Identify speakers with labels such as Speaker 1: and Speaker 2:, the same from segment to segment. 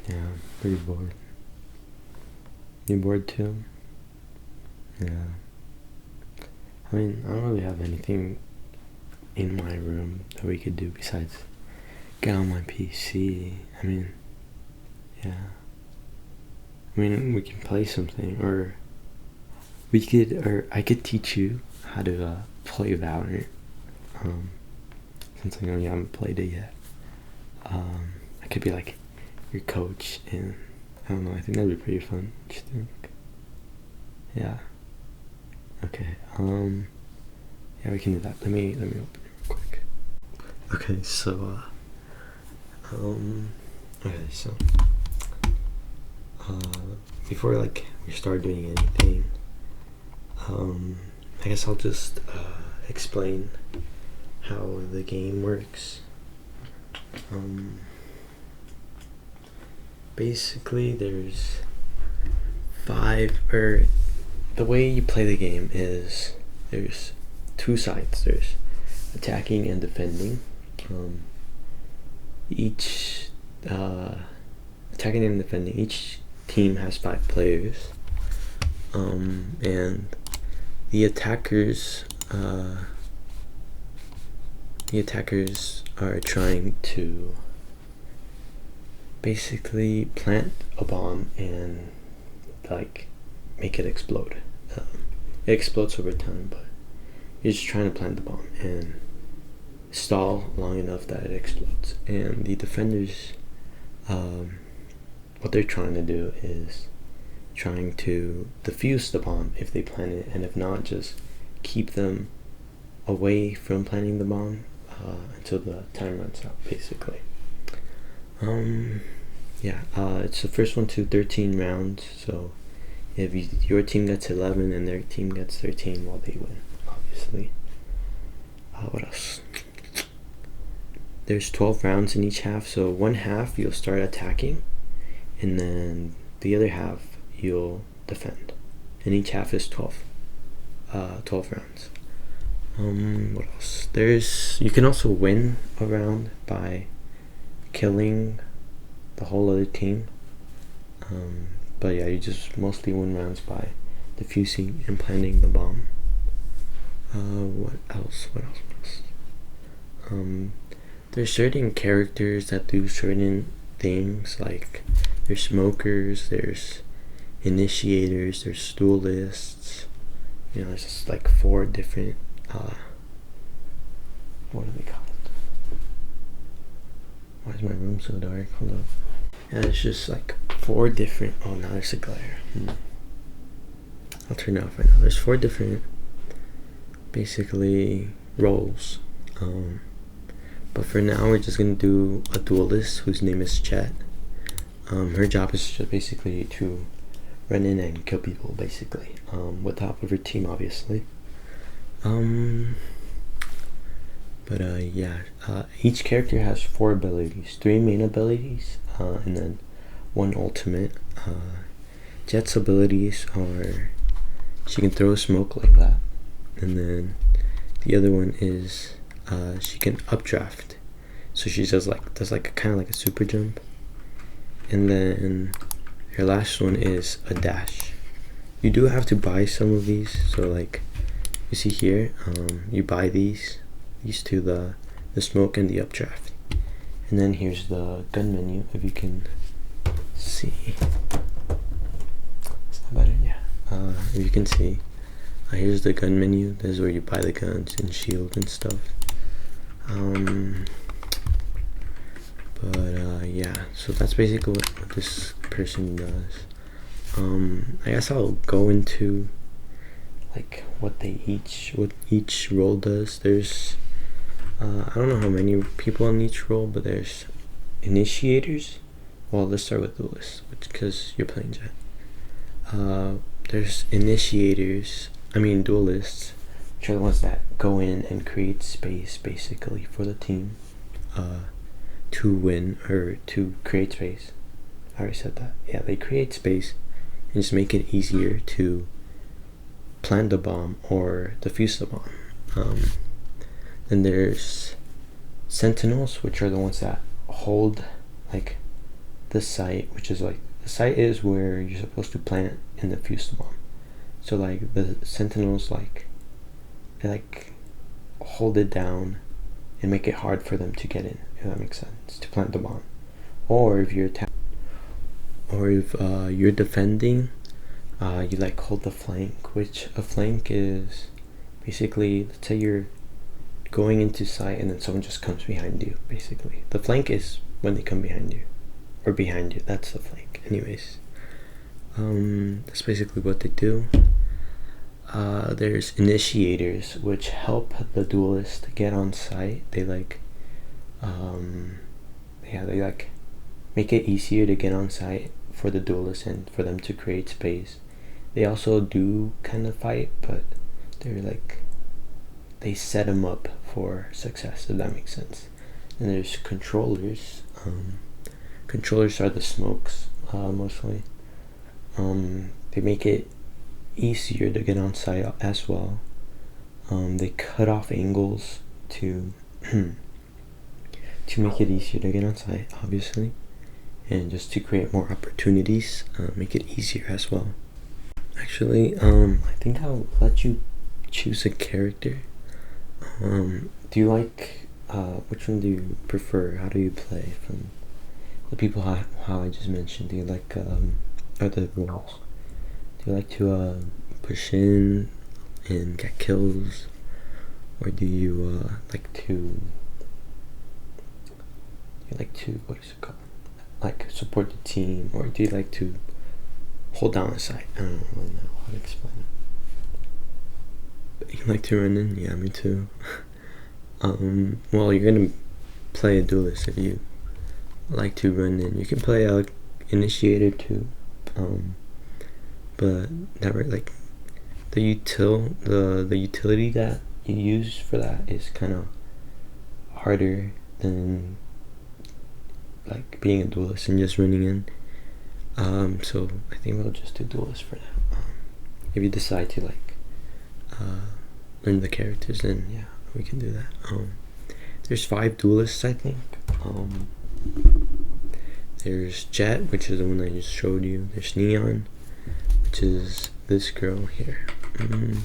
Speaker 1: Yeah, pretty bored. You bored too? Yeah. I mean, I don't really have anything in my room that we could do besides get on my PC. I mean, yeah. I mean, we can play something, or I could teach you how to play Valorant. Um, since I know you haven't played it yet. I could be like your coach, and I don't know. I think that'd be pretty fun. What you think? Yeah. Okay. Yeah, we can do that. Let me open it real quick. Okay, so okay, so before like we start doing anything, I guess I'll just explain how the game works. Basically, there's the way you play the game is there's two sides. There's attacking and defending. Each attacking and defending. Each team has 5 players, and the attackers are trying to basically plant a bomb and like make it explode. It explodes over time, but you're just trying to plant the bomb and stall long enough that it explodes. And the defenders, what they're trying to do is trying to defuse the bomb if they plant it, and if not, just keep them away from planting the bomb until the time runs out, basically. It's the first one to 13 rounds, so if your team gets 11 and their team gets 13, well, they win, obviously. What else? There's 12 rounds in each half, so one half you'll start attacking, and then the other half you'll defend. And each half is 12 rounds. What else? You can also win a round by killing the whole other team. But yeah, you just mostly win rounds by defusing and planting the bomb. What else? There's certain characters that do certain things, like there's smokers, there's initiators, there's duelists. There's just like 4 different what are they called? Why is my room so dark? Hold on. Yeah, it's just like 4 different. Oh, now there's a glare. I'll turn it off right now. There's 4 different, basically, roles. But for now, we're just gonna do a duelist whose name is Chet. Her job is just basically to run in and kill people, basically, with the help of her team, obviously. Each character has 4 abilities, 3 main abilities, and then 1 ultimate. Jet's abilities are she can throw smoke like that, and then the other one is she can updraft, so she does kind of like a super jump, and then her last one is a dash. You do have to buy some of these, so like you see here, you buy these two, the smoke and the updraft. And then here's the gun menu, if you can see. Is that better? Yeah. If you can see, here's the gun menu. This is where you buy the guns and shield and stuff. So that's basically what this person does. I guess I'll go into like what each role does. There's I don't know how many people in each role, but there's initiators. Well, let's start with duelists, because you're playing Jet. There's duelists, which are the ones that go in and create space, basically, for the team to win, or to create space. I already said that. Yeah, they create space and just make it easier to plant the bomb or defuse the bomb. Then there's sentinels, which are the ones that hold like the site, which is like, the site is where you're supposed to plant and defuse the bomb. So like the sentinels, like, they like hold it down and make it hard for them to get in, if that makes sense, to plant the bomb. Or if you're you're defending, you like hold the flank, which a flank is basically, let's say you're going into sight and then someone just comes behind you. Basically, the flank is when they come behind you, or behind you. That's the flank. Anyways, that's basically what they do. There's initiators, which help the duelist get on site. They like, they like make it easier to get on site for the duelist and for them to create space. They also do kind of fight, but they're like, they set them up for success, if that makes sense. And there's controllers. Controllers are the smokes, mostly. They make it easier to get on site as well. They cut off angles to to make it easier to get on site, obviously, and just to create more opportunities, make it easier as well. Actually, I think I'll let you choose a character. Do you like, which one do you prefer? How do you play from the people how I just mentioned? Do you like, other roles? Do you like to push in and get kills, or do you like to what is it called? Like support the team, or do you like to hold down the site? I don't really know how to explain it. You like to run in? Yeah, me too. Well, you're gonna play a duelist if you like to run in. You can play initiator too. But that, like, the utility that you use for that is kind of harder than like being a duelist and just running in. So I think we'll just do duelist for now. If you decide to like learn the characters, then yeah, we can do that. There's 5 duelists, I think. There's Jet, which is the one I just showed you. There's Neon, which is this girl here. We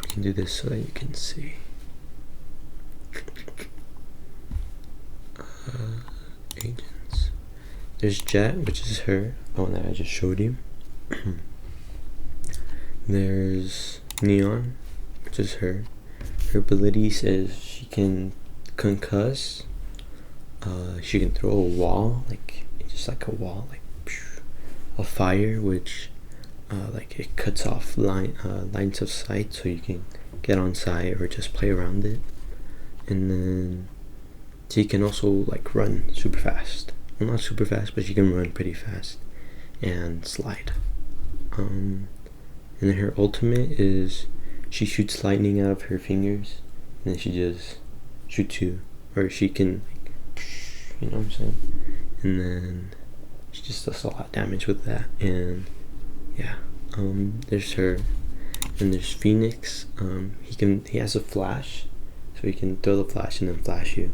Speaker 1: can do this so that you can see. Agents. There's Jet, which is her, the one that I just showed you. There's Neon, which is her. Her abilities is she can concuss. She can throw a wall, like just like a wall, like a fire, which like it cuts off lines of sight, so you can get on site or just play around it. And then she can also like run super fast. Well, not super fast, but she can run pretty fast and slide. And then her ultimate is she shoots lightning out of her fingers, and then she just shoots you, or she can, you know what I'm saying? And then she just does a lot of damage with that. And yeah, there's her. And there's Phoenix. He has a flash, so he can throw the flash and then flash you.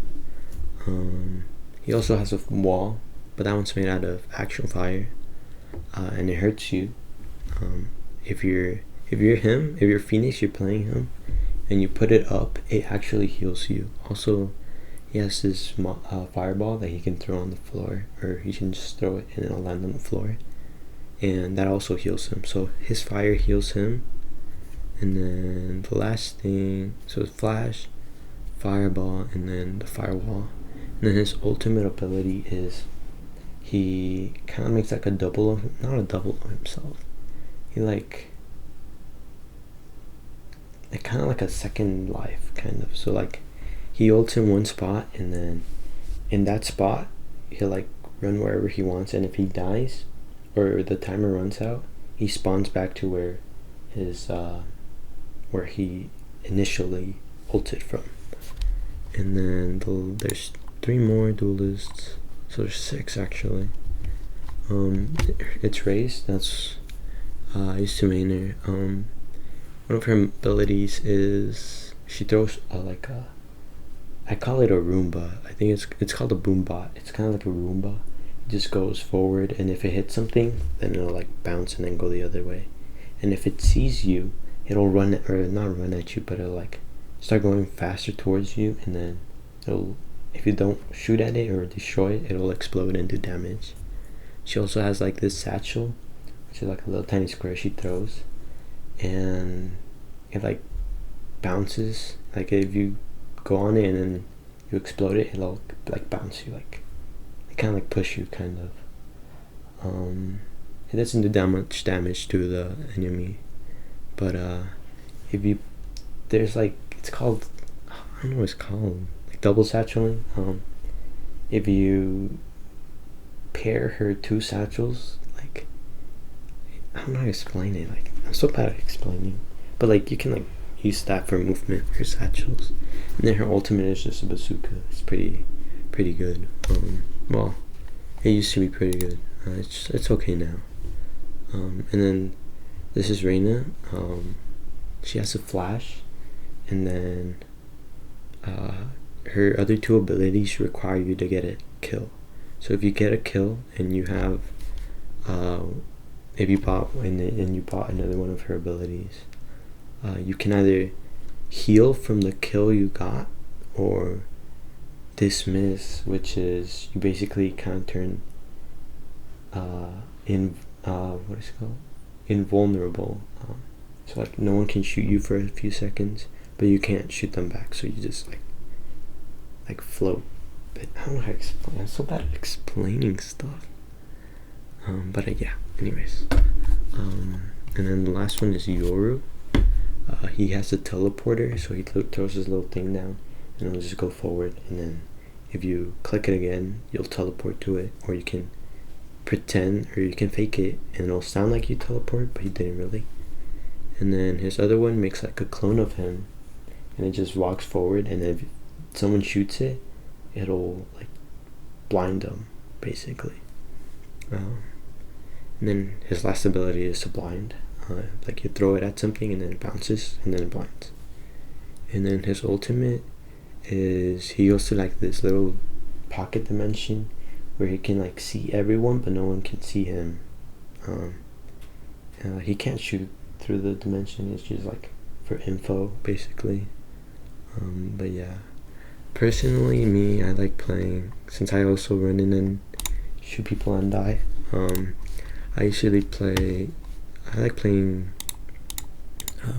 Speaker 1: He also has a wall, but that one's made out of actual fire, and it hurts you. If you're Phoenix, you're playing him, and you put it up, it actually heals you. Also, he has this fireball that he can throw on the floor, or he can just throw it and it'll land on the floor, and that also heals him. So his fire heals him. And then the last thing, so flash, fireball, and then the firewall. And then his ultimate ability is he kind of makes like a double of, not a double of himself. He like kind of like a second life, kind of. So like he ults in one spot, and then in that spot he'll like run wherever he wants, and if he dies or the timer runs out, he spawns back to where his where he initially ulted from. And then there's 3 more duelists, so there's 6 actually. It's Race. That's I used to main her. One of her abilities is she throws I call it a Roomba. I think it's called a Boombot. It's kind of like a Roomba. just goes forward, and if it hits something, then it'll like bounce and then go the other way. And if it sees you, it'll run, or not run at you, but it'll like start going faster towards you, and then it'll, if you don't shoot at it or destroy it, it'll explode and do damage. She also has like this satchel, which is like a little tiny square she throws, and it like bounces. Like if you go on it and then you explode it, it'll like bounce you, like it kind of like push you, kind of. It doesn't do that much damage to the enemy, but if you, there's like, it's called, I don't know what it's called, like double satcheling. If you pair her two satchels, like, I don't know how to explain it, like I'm so bad at explaining, but like you can like use that for movement, her satchels. And then her ultimate is just a bazooka. It's pretty good. Well, it used to be pretty good. It's okay now. And then this is Reina. She has a flash, and then her other two abilities require you to get a kill. So if you get a kill and you have, if you bought and you bought another one of her abilities, you can either heal from the kill you got, or dismiss, which is you basically kind of turn what is it called, invulnerable. So like no one can shoot you for a few seconds, but you can't shoot them back, so you just like float. But I don't know how to explain. I'm so bad at explaining stuff. But yeah. Anyways, and then the last one is Yoru. He has a teleporter, so he throws his little thing down, and it'll just go forward. And then if you click it again, you'll teleport to it, or you can pretend, or you can fake it, and it'll sound like you teleport, but you didn't really. And then his other one makes like a clone of him, and it just walks forward, and if someone shoots it, it'll like blind them, basically. And then his last ability is to blind. Like you throw it at something and then it bounces and then it blinds. And then his ultimate is, he goes to like this little pocket dimension where he can like see everyone, but no one can see him. He can't shoot through the dimension. It's just like for info, basically. But yeah, personally, me, I like playing, since I also run in and shoot people and die. I usually play, I like playing,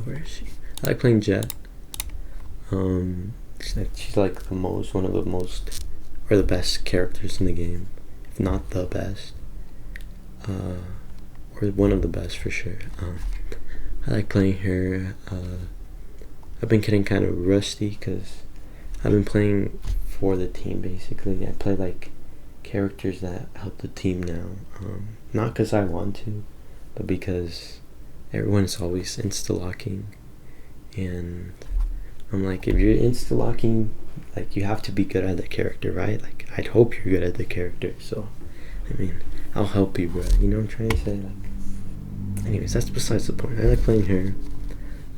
Speaker 1: where is she? I like playing Jet. She's like one of the most, or the best characters in the game, if not the best, or one of the best for sure. I like playing her. I've been getting kind of rusty because I've been playing for the team, basically. I play like characters that help the team now, not because I want to, but because everyone's always insta-locking, and I'm like, if you're insta-locking, like you have to be good at the character, right? Like I'd hope you're good at the character, so I mean, I'll help you, bro, you know what I'm trying to say? Like, anyways, that's besides the point. I like playing her.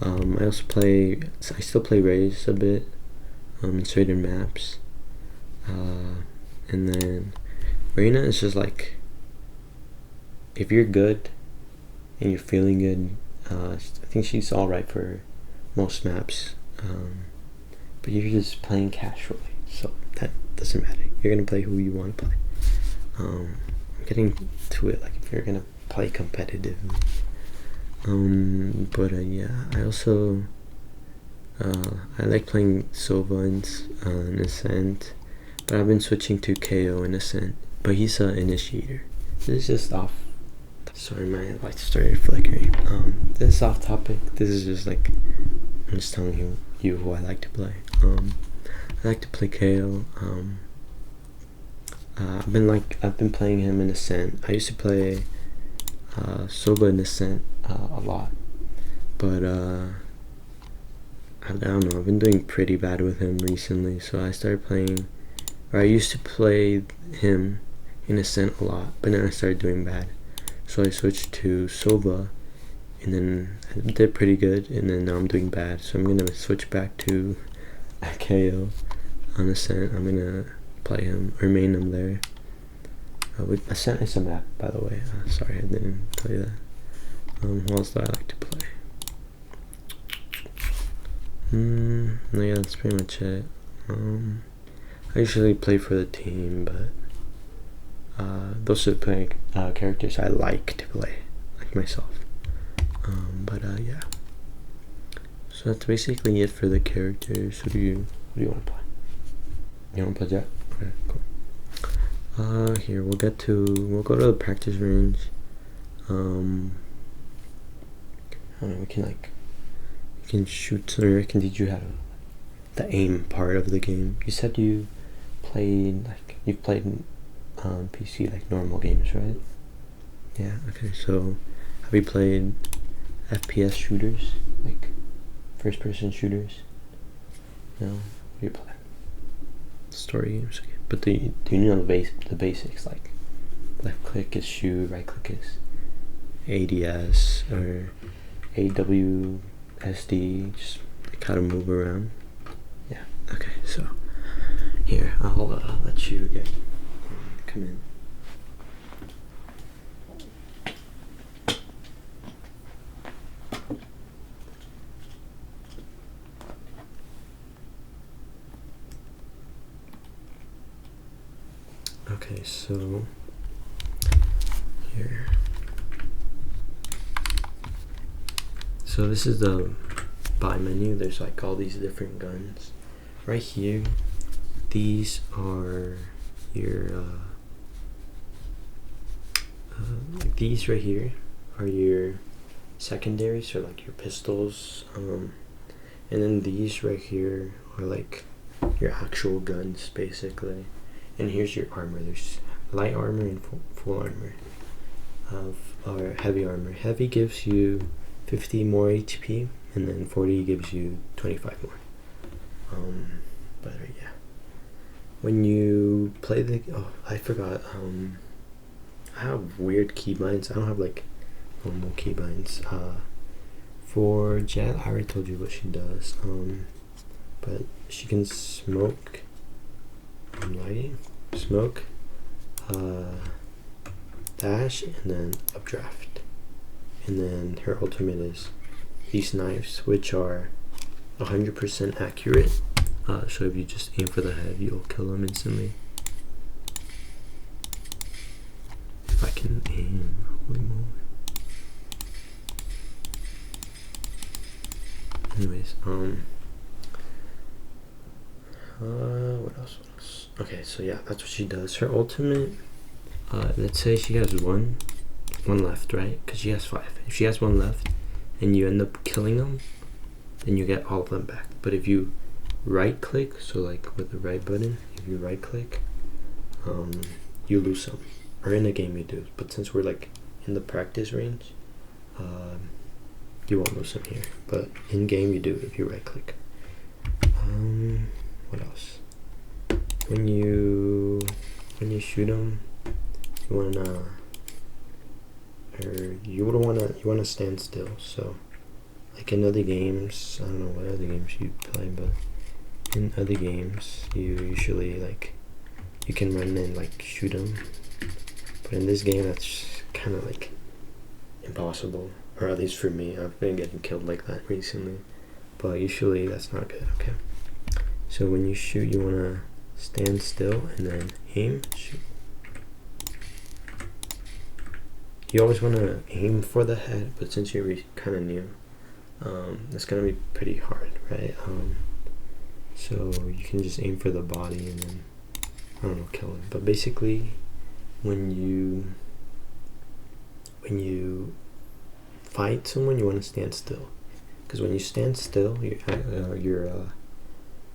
Speaker 1: I still play Raze a bit, in certain maps, and then Reina is just like, if you're good and you're feeling good, I think she's alright for most maps, but you're just playing casually, so that doesn't matter. You're gonna play who you want to play. I'm getting to it, like if you're gonna play competitive. But yeah, I also I like playing Sova in Ascent, but I've been switching to KO in Ascent, but he's an initiator. This is just off, sorry, my light started flickering. This is off topic. This is just like, I'm just telling you who I like to play. I like to play KO. I've been playing him in Ascent. I used to play Soba in Ascent a lot, but I don't know, I've been doing pretty bad with him recently, so I started playing, or I used to play him in Ascent a lot, but then I started doing bad, so I switched to Soba, and then I did pretty good, and then now I'm doing bad, so I'm gonna switch back to KO on Ascent. I'm gonna play him, or main him there. I sent us a map, by the way. Sorry, I didn't tell you that. What else do I like to play? No, yeah, that's pretty much it. I usually play for the team, but those are the characters I like to play, like myself. Yeah. So that's basically it for the characters. What do you want to play? You want to play Jet? Okay, cool. Here we'll go to the practice range. We can shoot, or I can teach you how to the aim part of the game. You said you played PC like normal games, right? Yeah. Okay. So have you played FPS shooters, like first-person shooters? No. What do you play? Story games. Okay. But do you know the basics, like left click is shoot, right click is ADS or AWSD, just like how to move around? Yeah. Okay. So here I'll let you come in. Okay, so here. So this is the buy menu. There's like all these different guns. Right here, these are your like these right here are your secondaries, so like your pistols, and then these right here are like your actual guns basically. And here's your armor. There's light armor and full armor, or heavy armor. Heavy gives you 50 more HP, and then 40 gives you 25 more. But yeah, when you play I forgot. I have weird keybinds. I don't have like normal keybinds. For Jet, I already told you what she does. But she can smoke. Lighting, smoke, dash, and then updraft. And then her ultimate is these knives, which are 100% accurate. So if you just aim for the head, you'll kill them instantly. If I can aim, holy moly. Anyways, what else? Okay, so yeah, that's what she does. Her ultimate, let's say she has one left, right? Because she has 5. If she has one left and you end up killing them, then you get all of them back. But if you right click, so like with the right button, if you right click, you lose some. Or in the game you do. But since we're like in the practice range, you won't lose them here. But in game you do if you right click. What else? When you shoot them, you wanna stand still. So like in other games, I don't know what other games you play, but in other games you usually like you can run and like shoot them. But in this game, that's kind of like impossible, or at least for me. I've been getting killed like that recently, but usually that's not good. Okay. So when you shoot, you wanna stand still and then aim, shoot. You always wanna aim for the head, but since you're kind of new, it's gonna be pretty hard, right? So you can just aim for the body and then, I don't know, kill him. But basically, when you fight someone, you wanna stand still, because when you stand still, your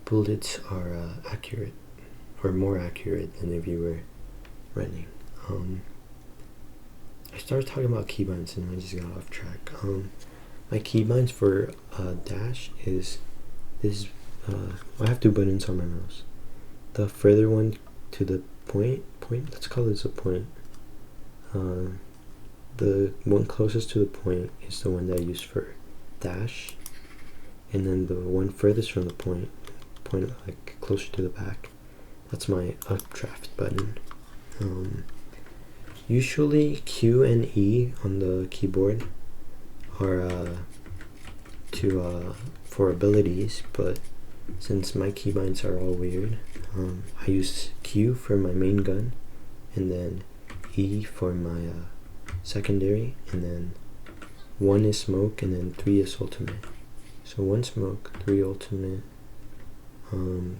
Speaker 1: bullets are accurate, or more accurate than if you were running. I started talking about keybinds and I just got off track. My keybinds for dash is this. I have 2 buttons on my mouse. The further one to the point. Let's call this a point. The one closest to the point is the one that I use for dash, and then the one furthest from the point like closer to the back, that's my updraft button. Usually Q and E on the keyboard are for abilities, but since my keybinds are all weird, I use Q for my main gun, and then E for my secondary, and then 1 is smoke, and then 3 is ultimate. So 1 smoke, 3 ultimate,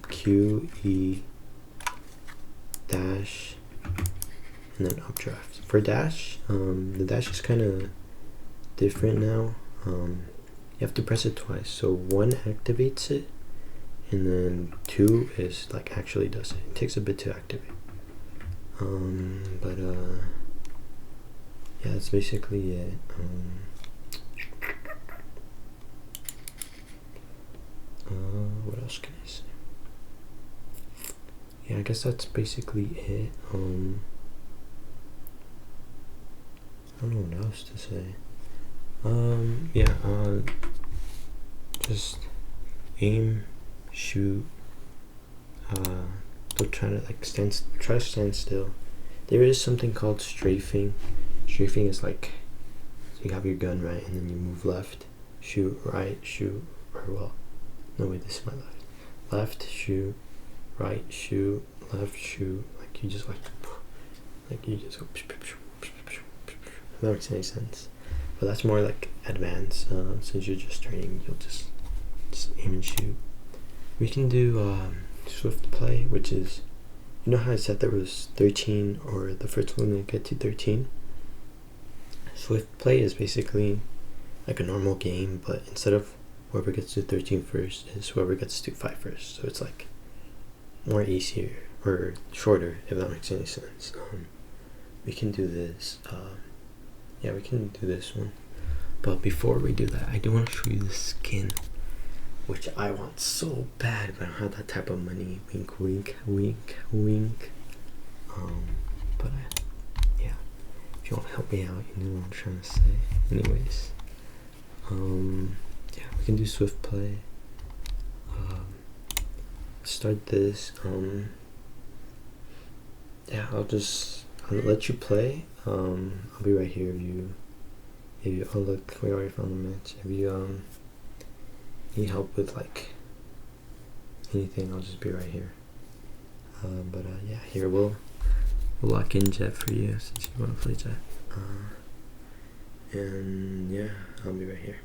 Speaker 1: Q, E, dash, and then updraft. For dash, the dash is kind of different now. You have to press it twice. So 1 activates it, and then 2 is like actually does it. It takes a bit to activate. But yeah, that's basically it. What else can I say? Yeah, I guess that's basically it. I don't know what else to say. Yeah, just aim, shoot, don't try to like try to stand still. There is something called strafing. Strafing is like, so you have your gun right, and then you move left, shoot, right, shoot, or well, no wait, this is my left. Left, shoot, right, shoot, left, shoot, like you just like you just go, if that makes any sense. But that's more like advanced, since you're just training, you'll just aim and shoot. We can do swift play, which is, you know how I said there was 13, or the first one will get to 13? Swift play is basically like a normal game, but instead of whoever gets to 13 first, is whoever gets to 5 first. So it's like more easier, or shorter, if that makes any sense. We can do this. Yeah, we can do this one. But before we do that, I do want to show you the skin, which I want so bad, but I don't have that type of money. Wink, wink, wink, wink. But yeah, if you want to help me out, you know what I'm trying to say. Anyways, yeah, we can do swift play. Start this. Yeah, I'll let you play. I'll be right here. If you oh look, we already found the match. If you need help with like anything, I'll just be right here. But yeah, here we'll lock in Jet for you since you want to play Jet. And yeah, I'll be right here.